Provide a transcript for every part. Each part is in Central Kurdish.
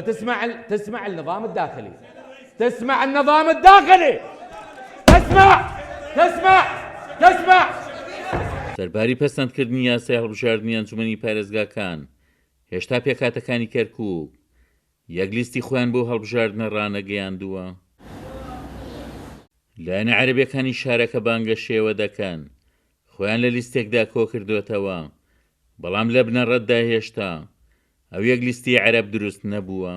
تسمع النظام الداخلي، تسمع النظام الداخلي، تسمع سەرباری پەسەندکردنی یاسای هەڵبژاردننی ئەنجومەنی پارێزگاکان هێشتا پێکهاتەکانی کەرکووک یەکلیستی خۆیان بۆ هەڵبژاردنە ڕانەگەیاندووە. لایەنە عەرەبیەکانی شارەکە بانگە شێوە دەکەن خۆیان لە لیستێکدا کۆ کردوێتەوە، بەڵام لە بنەڕەتدا هێشتا ئەو یەکلیستی عەرەب دروست نەبووە.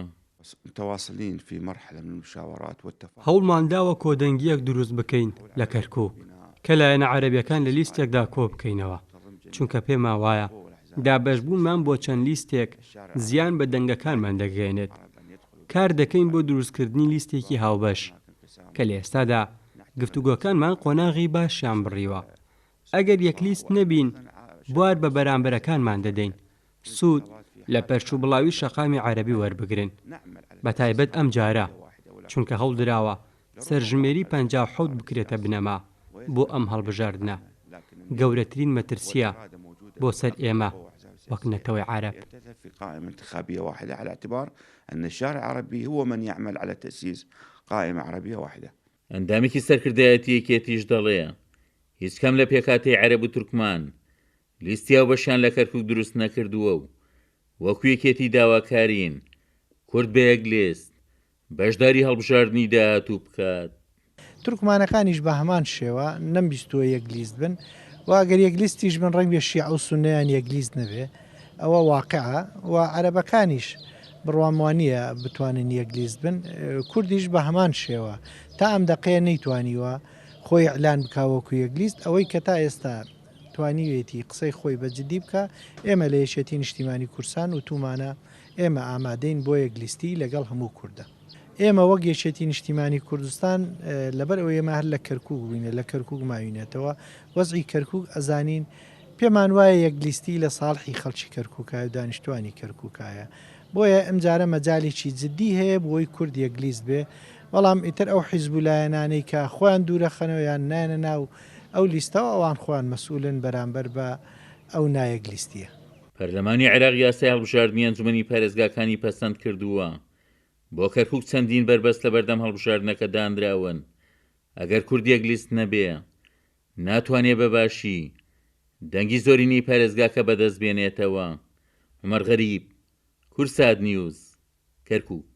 متواصلين في مرحلة من المشاورات والتفاهم. هەوڵمانداوە کۆدەنگیەک دروست بکەین لە کەرکووک کە لایەنە عەرەبیەکان لە لیستێکدا کۆ بکەینەوە، چونکە پێمان وایە دابەشبوونمان بۆ چەند لیستێک زیان بە دەنگەکانمان دەگەێنێت. کار دەکەین بۆ دروستکردنی لیستێکی هاوبەش کە لە ئێستادا گفتوگۆکانمان قۆناغی باشیان بڕیوە. ئەگەر یەک لیست نەبین بوار بە بەرامبەرەکانمان دەدەین، سوود لە پەرچوو بڵاوی شەقامی عەرەبی وەربگرن، بە تایبەت ئەم جارە چونکە هەوڵدراوە سەرژمێری 57 بکرێتە بنەما بۆ ئەم هەڵبژاردنە. گەورەترین مەترسیە بۆ سەر ئێمە وەک نەتەوەی عەرەب. في قائمة انتخابية واحدة على اعتبار أن الشارع العربي هو من يعمل على تأسيس قائمة عربية واحدة. ئەندامێکی سەرکردایەتی یەکێتیش دەڵێ هیچ کەم لە پێکهاتەی عەرەب و تورکمان لیستی هاوبەشیان لە کەرکووک دروست نەکردووە و وەکو یەکێتی داواکارین کورد بە یەک لیست بەشداری هەڵبژاردننی داهاتوو بکات. تورکمانەکانیش بە هەمان شێوە نەمبیستووە یەک لیست بن و ئەگەر یەک لیستیش بن ڕەنگ بێ شیعە و سوننییان یەک لیست نەبێ، ئەوە واقعە و عەرەبەکانیش بڕوام وانە بتوانن یەک لیست بن. کوردیش بە هەمان شێوە تا ئەم دەقەیە نەیتوانیوە خۆی ئەعلان بکاوەکو یەک لیست، ئەوەی کە تا ئێستا توانیوێتی قسەی خۆی بەجددی بکە. ئێمە لە یەکێتی نیشتیمانی کورسان و تومانە ئێمە ئامادەین بۆ یەک لیستی لەگەڵ هەموو کووردە. ئێمە وەک یەکێتی نیشتیمانی کوردستان لەبەر ئەوە ئێمە هەر لە کەرکووک بووینە، لە کەرکووک ماوینێتەوە وەزعی کەرکووک ئەزانین پێمان وایە یەک لیستی لە ساڵحی خەڵکی کەرکووکایە و دانیشتوانی کەرکووکایە، بۆیە ئەمجارە مەجاالێکی جددی هەیە بۆی کورد یەک لیست بێ، بەڵام ئیتر ئەو حیزبولایەنانەی کە خۆیان دوورە خەنەوەیان نانە ناو ئەو لیستەوە ئەوان خۆیان مەسئولن بەرامبەر بە ئەو نایەک لیستیە. پەرلەمانی عێراق یاسای هەڵبژاردننی ئەنجومەنی پارێزگاکانی پەسەند کردووە بۆ کەرکووک چەندین بربەست لە بەردەم هەڵبژاردنەکە دانراون. ئەگەر کورد یەک لیست نەبێ ناتوانێ بەباشی دەنگی زۆرینەی پارێزگاکە بەدەست بێنێتەوە. عومەر غەریب، کورسات نیوز، کەرکووک.